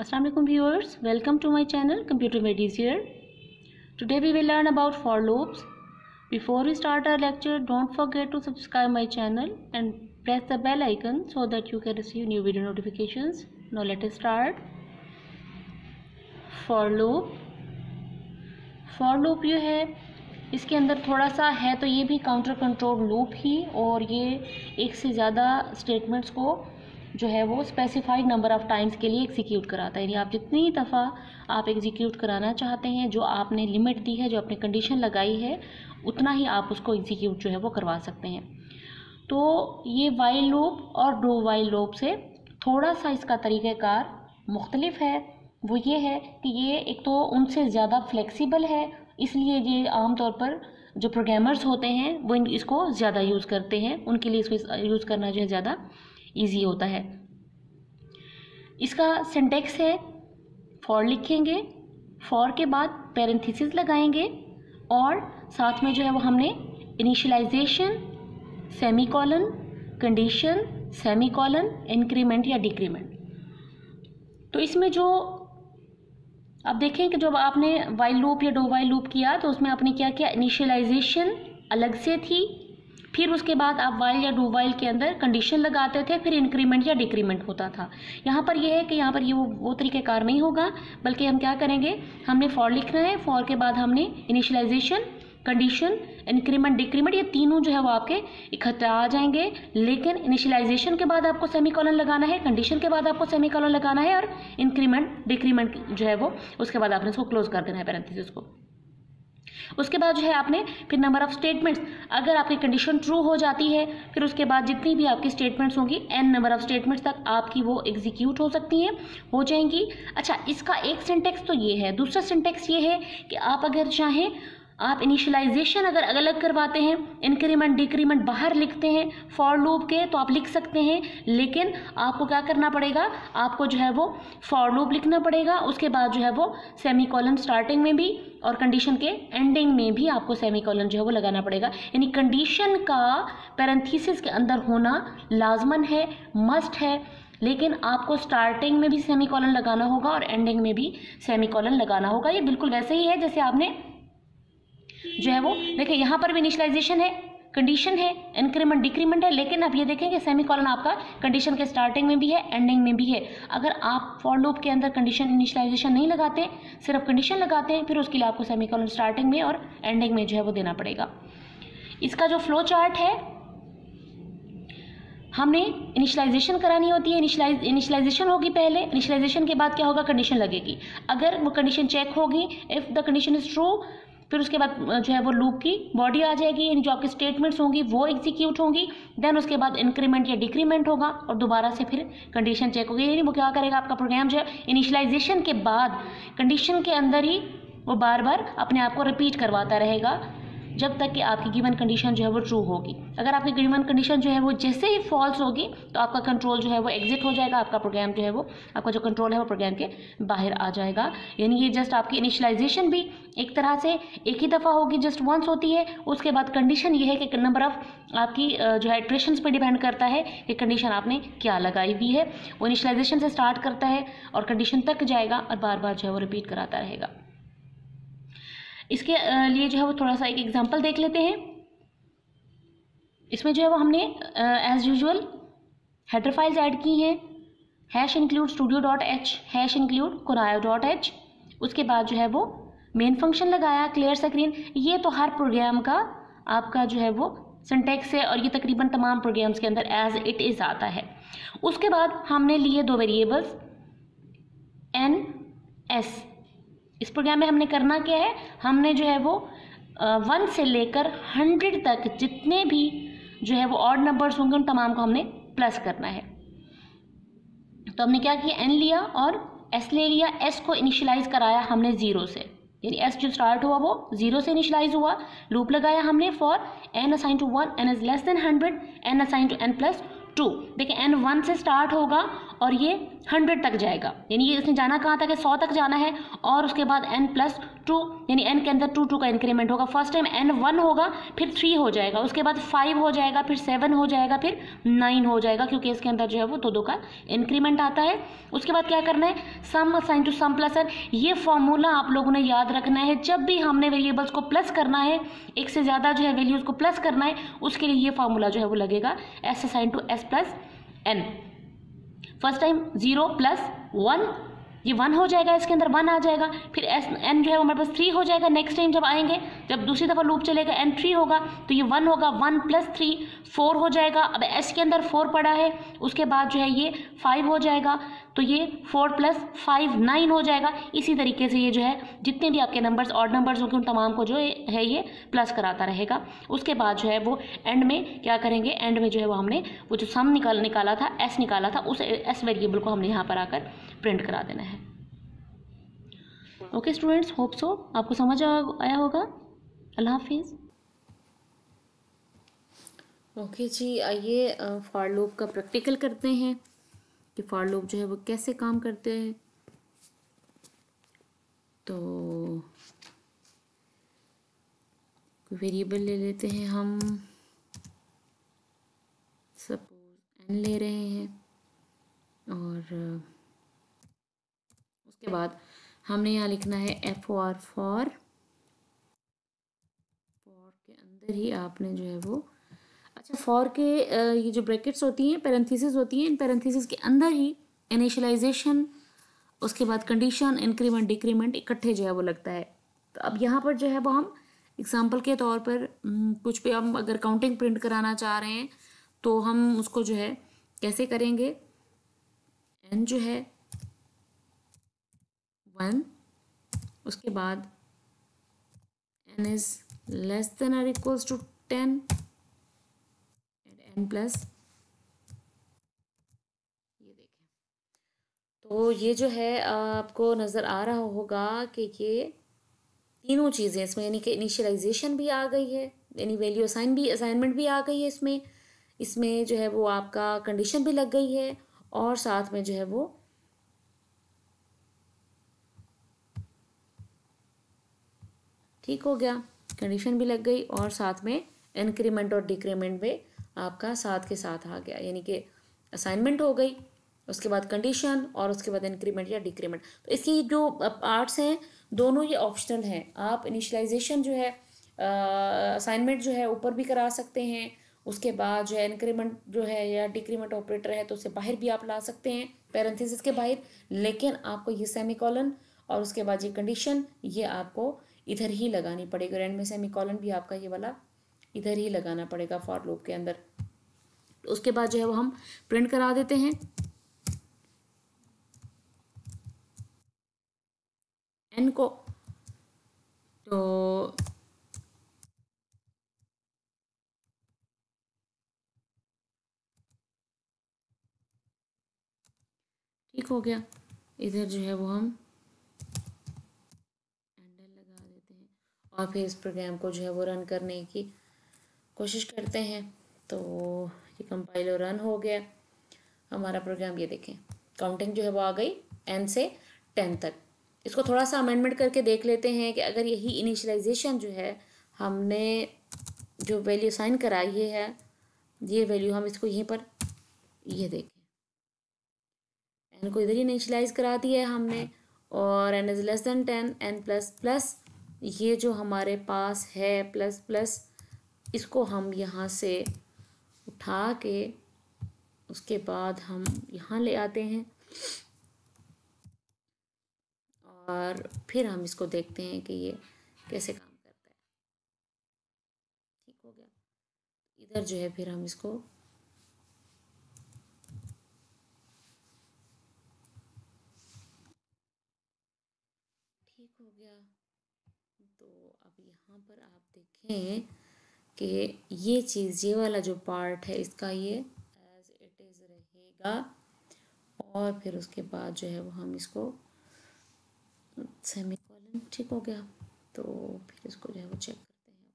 Assalamu alaikum viewers, welcome to my channel Computer Made Easier. Today we will learn about for loops. Before we start our lecture, don't forget to subscribe my channel and press the bell icon so that you can receive new video notifications. Now let us start. For loop ये है, इसके अंदर थोड़ा सा है तो ये भी काउंटर कंट्रोल लूप ही, और ये एक से ज़्यादा स्टेटमेंट्स को जो है वो स्पेसिफाइड नंबर ऑफ़ टाइम्स के लिए एग्जीक्यूट कराता है। यानी आप जितनी दफ़ा आप एग्जीक्यूट कराना चाहते हैं, जो आपने लिमिट दी है, जो आपने कंडीशन लगाई है, उतना ही आप उसको एग्जीक्यूट जो है वो करवा सकते हैं। तो ये वाइल लूप और डू वाइल लूप से थोड़ा सा इसका तरीक़ाकार मुख्तलिफ है। वो ये है कि ये एक तो उनसे ज़्यादा फ्लेक्सिबल है, इसलिए ये आमतौर पर जो प्रोग्रामर्स होते हैं वो इसको ज़्यादा यूज़ करते हैं, उनके लिए इसको यूज़ करना जो है ज़्यादा ईजी होता है। इसका सिंटेक्स है, फॉर लिखेंगे, फॉर के बाद पैरेंथेसिस लगाएंगे और साथ में जो है वो हमने initialization, semicolon, condition, semicolon, increment या डिक्रीमेंट। तो इसमें जो आप देखें कि जब आपने वाइल लूप या डू वाइल लूप किया तो उसमें आपने क्या किया, इनिशियलाइजेशन अलग से थी, फिर उसके बाद आप वाइल या डू वाइल के अंदर कंडीशन लगाते थे, फिर इंक्रीमेंट या डिक्रीमेंट होता था। यहाँ पर यह है कि यहाँ पर ये वो तरीक़ेकार नहीं होगा, बल्कि हम क्या करेंगे, हमने फॉर लिखना है, फॉर के बाद हमने इनिशियलाइजेशन, कंडीशन, इंक्रीमेंट, डिक्रीमेंट, ये तीनों जो है वो आपके इकट्ठा आ जाएंगे। लेकिन इनिशियलाइजेशन के बाद आपको सेमीकोलन लगाना है, कंडीशन के बाद आपको सेमीकोलन लगाना है, और इंक्रीमेंट, डिक्रीमेंट जो है वो उसके बाद आपने इसको क्लोज कर देना है पैरेंथेसिस को। उसके बाद जो है आपने फिर नंबर ऑफ स्टेटमेंट्स, अगर आपकी कंडीशन ट्रू हो जाती है, फिर उसके बाद जितनी भी आपकी स्टेटमेंट्स होंगी, n नंबर ऑफ स्टेटमेंट्स तक आपकी वो एग्जीक्यूट हो सकती हैं, हो जाएंगी। अच्छा, इसका एक सिंटेक्स तो ये है। दूसरा सिंटेक्स ये है कि आप अगर चाहें, आप इनिशियलाइजेशन अगर अलग करवाते हैं, इंक्रीमेंट डिक्रीमेंट बाहर लिखते हैं फॉर लूप के, तो आप लिख सकते हैं, लेकिन आपको क्या करना पड़ेगा, आपको जो है वो फॉर लूप लिखना पड़ेगा। उसके बाद जो है वो सेमीकोलन स्टार्टिंग में भी और कंडीशन के एंडिंग में भी आपको सेमीकोलन जो है वो लगाना पड़ेगा। यानी कंडीशन का पैरेंथेसिस के अंदर होना लाजमन है, मस्ट है, लेकिन आपको स्टार्टिंग में भी सेमीकोलन लगाना होगा और एंडिंग में भी सेमीकोलन लगाना होगा। ये बिल्कुल वैसे ही है जैसे आपने जो है वो देखिए, यहाँ पर भी इनिशियलाइजेशन है, कंडीशन है, इंक्रीमेंट डिक्रीमेंट है, लेकिन आप ये देखेंगे सेमीकोलन आपका कंडीशन के स्टार्टिंग में भी है, एंडिंग में भी है। अगर आप फॉर लूप के अंदर कंडीशन इनिशियलाइजेशन नहीं लगाते, सिर्फ कंडीशन लगाते हैं, फिर उसके लिए आपको सेमीकोलन स्टार्टिंग में और एंडिंग में जो है वो देना पड़ेगा। इसका जो फ्लो चार्ट है, हमने इनिशियलाइजेशन करानी होती है, इनिशियलाइजेशन होगी पहले, इनिशियलाइजेशन के बाद क्या होगा, कंडीशन लगेगी। अगर वो कंडीशन चेक होगी, if the condition is true, फिर उसके बाद जो है वो लूप की बॉडी आ जाएगी, यानी जो आपकी स्टेटमेंट्स होंगी वो एग्जीक्यूट होंगी। देन उसके बाद इंक्रीमेंट या डिक्रीमेंट होगा और दोबारा से फिर कंडीशन चेक होगी। यानी वो क्या करेगा, आपका प्रोग्राम जो है इनिशियलाइजेशन के बाद कंडीशन के अंदर ही वो बार बार अपने आप को रिपीट करवाता रहेगा जब तक कि आपकी गिवन कंडीशन जो है वो ट्रू होगी। अगर आपकी गिवन कंडीशन जो है वो जैसे ही फॉल्स होगी तो आपका कंट्रोल जो है वो एग्जिट हो जाएगा, आपका प्रोग्राम जो है वो, आपका जो कंट्रोल है वो प्रोग्राम के बाहर आ जाएगा। यानी ये जस्ट आपकी इनिशियलाइजेशन भी एक तरह से एक ही दफ़ा होगी, जस्ट वंस होती है। उसके बाद कंडीशन ये है कि नंबर ऑफ आपकी जो है इटरेशंस पे डिपेंड करता है कि कंडीशन आपने क्या लगाई हुई है। वो इनिशियलाइजेशन से स्टार्ट करता है और कंडीशन तक जाएगा और बार बार जो है वो रिपीट कराता रहेगा। इसके लिए जो है वो थोड़ा सा एक एग्जांपल देख लेते हैं। इसमें जो है वो हमने as usual header files add की हैं, #include studio.h, #include conayo.h। उसके बाद जो है वो मेन फंक्शन लगाया, क्लियर स्क्रीन। ये तो हर प्रोग्राम का आपका जो है वो सिंटेक्स है और ये तकरीबन तमाम प्रोग्राम्स के अंदर एज इट इज़ आता है। उसके बाद हमने लिए दो वेरिएबल्स n, s। इस प्रोग्राम में हमने करना क्या है, हमने जो है वो 1 से लेकर 100 तक जितने भी जो है वो ऑड नंबर्स होंगे उन तमाम को हमने प्लस करना है। तो हमने क्या किया, n लिया और s ले लिया। s को इनिशियलाइज कराया हमने 0 से, यानी s जो स्टार्ट हुआ वो 0 से इनिशियलाइज हुआ। लूप लगाया हमने for n assign to 1, n is less than 100, n assign to n plus 2। देखिए n 1 से स्टार्ट होगा और ये 100 तक जाएगा, यानी ये इसने जाना कहाँ तक है, 100 तक जाना है। और उसके बाद n+2 यानी n के अंदर 2 2 का इंक्रीमेंट होगा। फर्स्ट टाइम n 1 होगा, फिर 3 हो जाएगा, उसके बाद 5 हो जाएगा, फिर 7 हो जाएगा, फिर 9 हो जाएगा, क्योंकि इसके अंदर जो है वो 2 2 का इंक्रीमेंट आता है। उसके बाद क्या करना है, sum assign to sum plus n। ये फॉर्मूला आप लोगों ने याद रखना है। जब भी हमने वेरिएबल्स को प्लस करना है, एक से ज़्यादा जो है वैल्यूज़ को प्लस करना है, उसके लिए ये फार्मूला जो है वो लगेगा, s assign to s plus n। First time 0 + 1, ये 1 हो जाएगा, इसके अंदर 1 आ जाएगा, फिर एस एन जो है वो हमारे पास 3 हो जाएगा। नेक्स्ट टाइम जब आएंगे, जब दूसरी दफ़ा लूप चलेगा, n 3 होगा तो ये 1 होगा, 1 + 3 4 हो जाएगा। अब s के अंदर 4 पड़ा है, उसके बाद जो है ये 5 हो जाएगा, तो ये 4 + 5 9 हो जाएगा। इसी तरीके से ये जो है जितने भी आपके नंबर्स ऑड नंबर्स होंगे उन तमाम को जो है ये प्लस कराता रहेगा। उसके बाद जो है वो एंड में क्या करेंगे, एंड में जो है वो हमने वो जो सम निकाला था, s निकाला था, उस s वेरिएबल को हमने यहाँ पर आकर प्रिंट करा देना है। ओके स्टूडेंट्स, होप सो आपको समझ आया होगा। अल्लाह हाफिज़। ओके जी, आइए फॉर लूप का प्रैक्टिकल करते हैं कि फॉर लूप जो है वो कैसे काम करते हैं। तो वेरिएबल ले लेते हैं हम, सपोज n ले रहे हैं, और उसके बाद हमने यहाँ लिखना है for फॉर के अंदर ही आपने जो है वो, अच्छा फॉर के ये जो ब्रैकेट्स होती हैं, पैरेंथेसिस होती हैं, इन पैरेंथेसिस के अंदर ही इनिशियलाइजेशन, उसके बाद कंडीशन, इंक्रीमेंट, डिक्रीमेंट इकट्ठे जो है वो लगता है। तो अब यहाँ पर जो है वो हम एग्जांपल के तौर पर कुछ पे हम अगर काउंटिंग प्रिंट कराना चाह रहे हैं तो हम उसको जो है कैसे करेंगे, n जो है 1, उसके बाद n is less than or equals to 10 and n plus, ये देखें तो ये जो है आपको नज़र आ रहा होगा कि ये तीनों चीज़ें इसमें, यानी कि इनिशियलाइजेशन भी आ गई है, यानी वैल्यू असाइनमेंट भी आ गई है इसमें, इसमें जो है वो आपका कंडीशन भी लग गई है, और साथ में जो है वो ठीक हो गया, कंडीशन भी लग गई और साथ में इंक्रीमेंट और डिक्रीमेंट में आपका साथ के साथ आ गया, यानी कि असाइनमेंट हो गई, उसके बाद कंडीशन और उसके बाद इंक्रीमेंट या डिक्रीमेंट। तो इसकी जो पार्ट्स हैं दोनों ये ऑप्शनल हैं। आप इनिशियलाइजेशन जो है, असाइनमेंट जो है ऊपर भी करा सकते हैं, उसके बाद जो है इंक्रीमेंट जो है या डिक्रीमेंट ऑपरेटर है तो उसे बाहर भी आप ला सकते हैं, पैरेंथेसिस के बाहर, लेकिन आपको ये सेमीकोलन और उसके बाद ये कंडीशन ये आपको इधर ही लगानी पड़ेगी, और एंड में सेमीकोलन भी आपका ये वाला इधर ही लगाना पड़ेगा फॉर लूप के अंदर। तो उसके बाद जो है वो हम प्रिंट करा देते हैं एन को। तो ठीक हो गया, इधर जो है वो हम एंडल लगा देते हैं और फिर इस प्रोग्राम को जो है वो रन करने की कोशिश करते हैं। तो ये कंपाइल और रन हो गया हमारा प्रोग्राम। ये देखें काउंटिंग जो है वो आ गई n से 10 तक। इसको थोड़ा सा अमेंडमेंट करके देख लेते हैं कि अगर यही इनिशियलाइजेशन जो है हमने जो वैल्यू साइन कराई है, ये वैल्यू हम इसको यहीं पर, ये देखें n को इधर ही इनिशियलाइज करा दिया है हमने, और n is less then 10, n plus plus ये जो हमारे पास है प्लस प्लस, इसको हम यहाँ से उठा के उसके बाद हम यहाँ ले आते हैं और फिर हम इसको देखते हैं कि ये कैसे काम करता है। ठीक हो गया, इधर जो है फिर हम इसको ठीक हो गया। तो अब यहाँ पर आप देखें कि ये चीज़, ये वाला जो पार्ट है इसका ये एज इट इज़ रहेगा, और फिर उसके बाद जो है वो हम इसको सेमीकोलन, ठीक हो गया। तो फिर इसको जो है वो चेक करते हैं।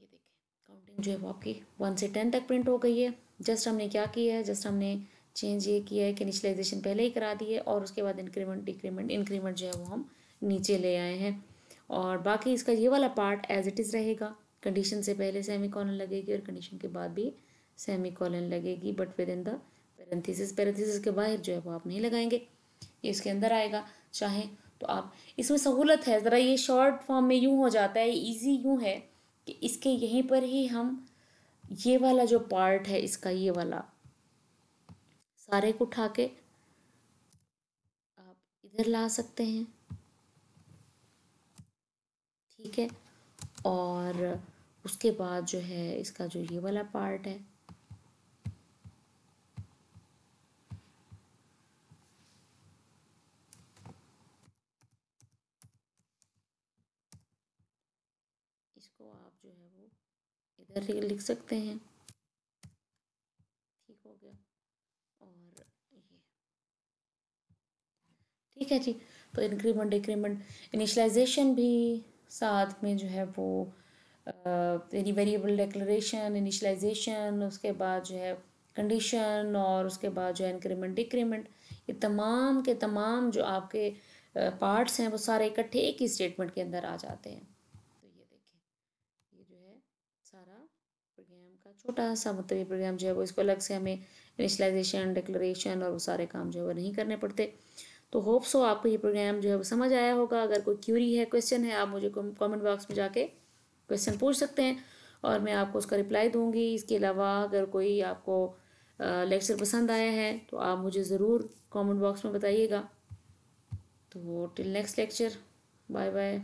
ये देखें कोडिंग जो है वो आपकी 1 से 10 तक प्रिंट हो गई है। जस्ट हमने क्या किया है, जस्ट हमने चेंज ये किया है कि इनिशियलाइजेशन पहले ही करा दी है और उसके बाद इंक्रीमेंट डिक्रीमेंट इंक्रीमेंट जो है वो हम नीचे ले आए हैं। और बाकी इसका ये वाला पार्ट एज इट इज़ रहेगा। कंडीशन से पहले सेमी कॉलन लगेगी और कंडीशन के बाद भी सेमी कॉलन लगेगी, but with in the parenthesis. Parenthesis के बाहर जो है वो आप नहीं लगाएंगे, ये इसके अंदर आएगा। चाहें तो आप, इसमें सहूलत है ज़रा, ये शॉर्ट फॉर्म में यूँ हो जाता है, ईजी यूँ है कि इसके यहीं पर ही हम ये वाला जो पार्ट है इसका, ये वाला सारे को उठा के आप इधर ला सकते हैं, ठीक है। और उसके बाद जो है इसका जो ये वाला पार्ट है, इसको आप जो है वो इधर ही लिख सकते हैं, ठीक हो गया। और ये ठीक है जी। तो इंक्रीमेंट डिक्रीमेंट इनिशलाइजेशन भी साथ में जो है वो यानी वेरिएबल डिक्लेरेशन, इनिशलाइजेशन, उसके बाद जो है कंडीशन और उसके बाद जो है इंक्रीमेंट डिक्रीमेंट, ये तमाम के तमाम जो आपके पार्ट्स हैं वो सारे इकट्ठे एक ही स्टेटमेंट के अंदर आ जाते हैं। तो ये देखें, ये जो है सारा प्रोग्राम का छोटा सा, मतलब ये प्रोग्राम जो है वो इसको अलग से हमें इनिशलाइजेशन, डिक्लेरेशन और वो सारे काम जो है वो नहीं करने पड़ते। तो होप सो आपको ये प्रोग्राम जो है वो समझ आया होगा। अगर कोई क्यूरी है, क्वेश्चन है, आप मुझे कमेंट बॉक्स में जाके क्वेश्चन पूछ सकते हैं और मैं आपको उसका रिप्लाई दूंगी। इसके अलावा अगर कोई आपको लेक्चर पसंद आया है तो आप मुझे ज़रूर कमेंट बॉक्स में बताइएगा। तो till next lecture, bye bye.